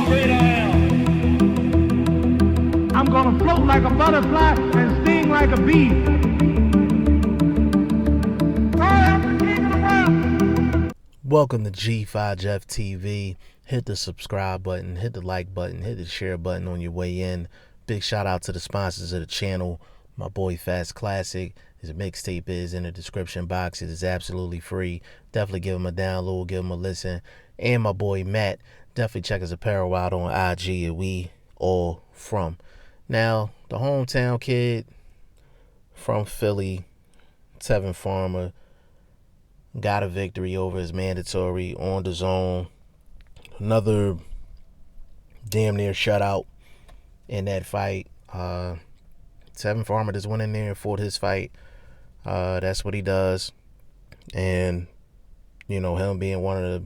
great I am. I'm gonna float like a butterfly and sting like a bee. I am the king of the world. Welcome to G5 Jeff TV. Hit the subscribe button, hit the like button, hit the share button on your way in. Big shout out to the sponsors of the channel. My boy Fast Classic. His mixtape is in the description box. It is absolutely free. Definitely give him a download, give him a listen. And my boy Matt. Definitely check his apparel out on IG, and we all from. Now, the hometown kid from Philly, Tevin Farmer, got a victory over his mandatory on the zone. Another damn near shutout in that fight. Tevin Farmer just went in there and fought his fight. That's what he does. And, you know, him being one of the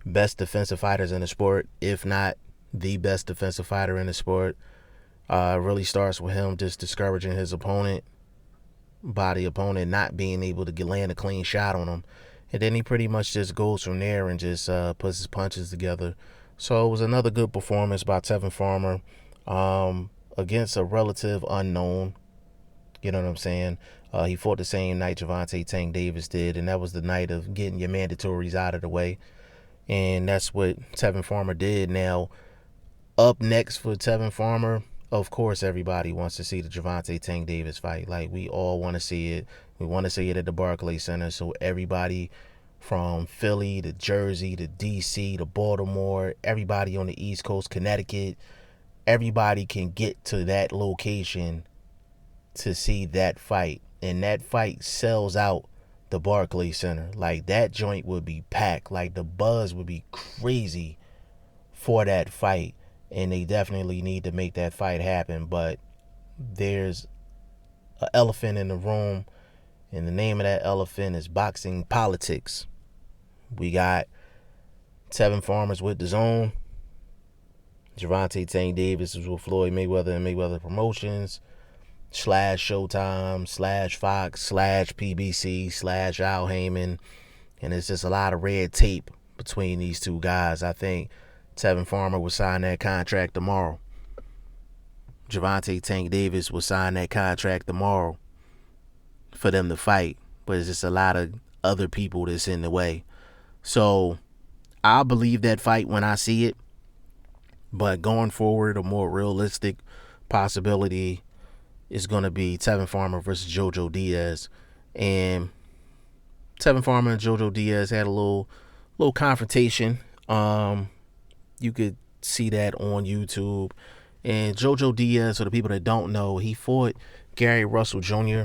best defensive fighters in the sport, if not the best defensive fighter in the sport, really starts with him just discouraging his opponent by the opponent not being able to land a clean shot on him. And then he pretty much just goes from there and just puts his punches together. So it was another good performance by Tevin Farmer against a relative unknown. You know what I'm saying? He fought the same night Gervonta Tank Davis did, and that was the night of getting your mandatories out of the way. And that's what Tevin Farmer did. Now, up next for Tevin Farmer, of course, everybody wants to see the Gervonta Tank Davis fight. Like, we all want to see it. We want to see it at the Barclays Center. So everybody from Philly to Jersey to D.C. to Baltimore, everybody on the East Coast, Connecticut, everybody can get to that location to see that fight. And that fight sells out the Barclays Center. Like, that joint would be packed. Like, the buzz would be crazy for that fight. And they definitely need to make that fight happen. But there's an elephant in the room, and the name of that elephant is boxing politics. We got Tevin Farmer's with the zone. Gervonta Tank Davis is with Floyd Mayweather and Mayweather Promotions / Showtime / Fox / PBC / Al Heyman. And it's just a lot of red tape between these two guys. I think Tevin Farmer will sign that contract tomorrow. Gervonta Tank Davis will sign that contract tomorrow for them to fight. But it's just a lot of other people that's in the way. So I'll believe that fight when I see it. But going forward, a more realistic possibility is going to be Tevin Farmer versus Jojo Diaz. And Tevin Farmer and Jojo Diaz had a little confrontation. You could see that on YouTube. And Jojo Diaz, for the people that don't know, he fought Gary Russell Jr.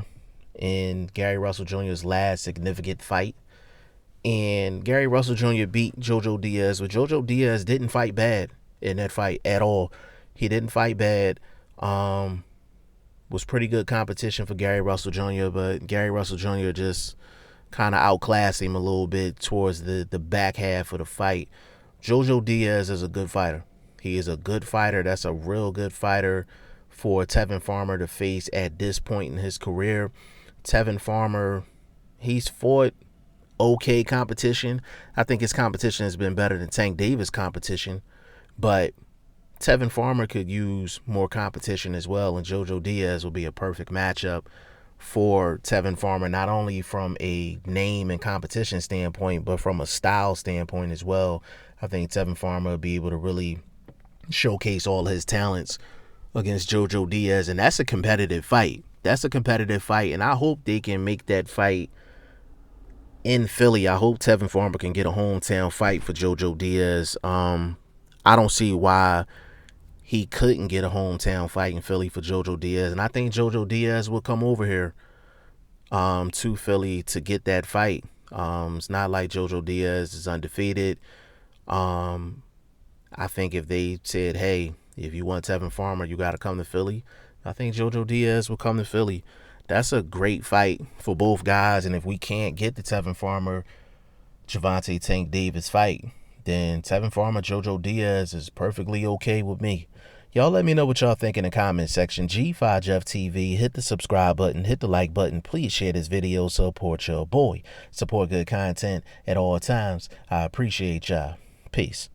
in Gary Russell Jr.'s last significant fight. And Gary Russell Jr. beat Jojo Diaz, but Jojo Diaz didn't fight bad in that fight at all. He didn't fight bad. Was pretty good competition for Gary Russell Jr., but Gary Russell Jr. just kind of outclassed him a little bit towards the back half of the fight. Jojo Diaz is a good fighter. He is a good fighter. That's a real good fighter for Tevin Farmer to face at this point in his career. Tevin Farmer, he's fought okay competition. I think his competition has been better than Tank Davis' competition, but Tevin Farmer could use more competition as well, and Jojo Diaz will be a perfect matchup for Tevin Farmer, not only from a name and competition standpoint, but from a style standpoint as well. I think Tevin Farmer will be able to really showcase all his talents against Jojo Diaz, and that's a competitive fight. That's a competitive fight, and I hope they can make that fight in Philly. I hope Tevin Farmer can get a hometown fight for Jojo Diaz. I don't see why he couldn't get a hometown fight in Philly for Jojo Diaz. And I think Jojo Diaz will come over here to Philly to get that fight. It's not like Jojo Diaz is undefeated. I think if they said, hey, if you want Tevin Farmer, you got to come to Philly, I think Jojo Diaz will come to Philly. That's a great fight for both guys. And if we can't get the Tevin Farmer, Gervonta Tank Davis fight, then Tevin Farmer, Jojo Diaz is perfectly okay with me. Y'all let me know what y'all think in the comment section. G5 Jeff TV, hit the subscribe button, hit the like button. Please share this video, support your boy. Support good content at all times. I appreciate y'all. Peace.